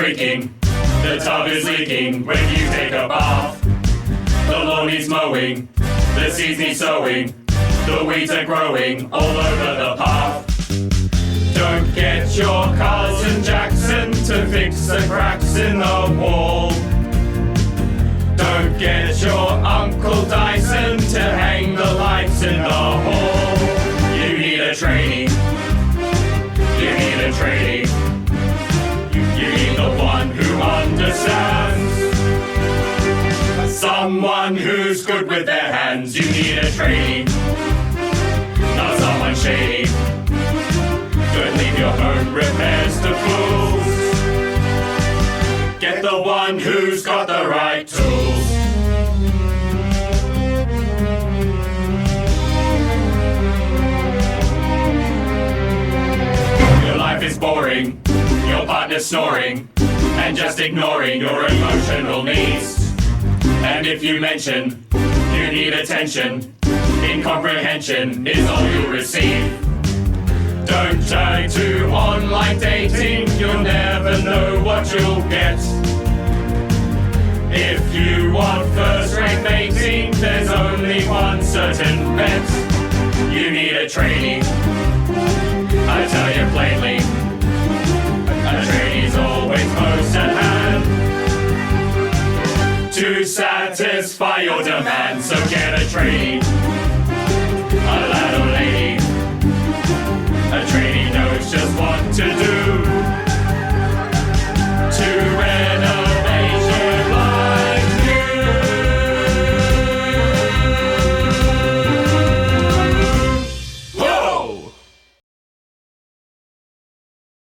creaking, the tub is leaking when you take a bath. The lawn needs mowing, the seeds need sowing, the weeds are growing all over the path. Don't get your cousin Jackson to fix the cracks in the wall. Don't get your Uncle Dyson to hang the lights in the hall. You need a tradie. You need a tradie. You need the one who understands. Someone who's good with their hands. You need a tradie, not someone shady. Don't leave your home repairs to fools. Get the one who's got the right tools. Your life is boring, your partner's snoring, and just ignoring your emotional needs. And if you mention you need attention, incomprehension is all you'll receive. Don't turn to online dating, you'll never know what you'll get. If you want first-rate mating, there's only one certain bet. You need a tradie, I tell you plainly. A tradie's always close at hand to satisfy your demands, so get a tradie.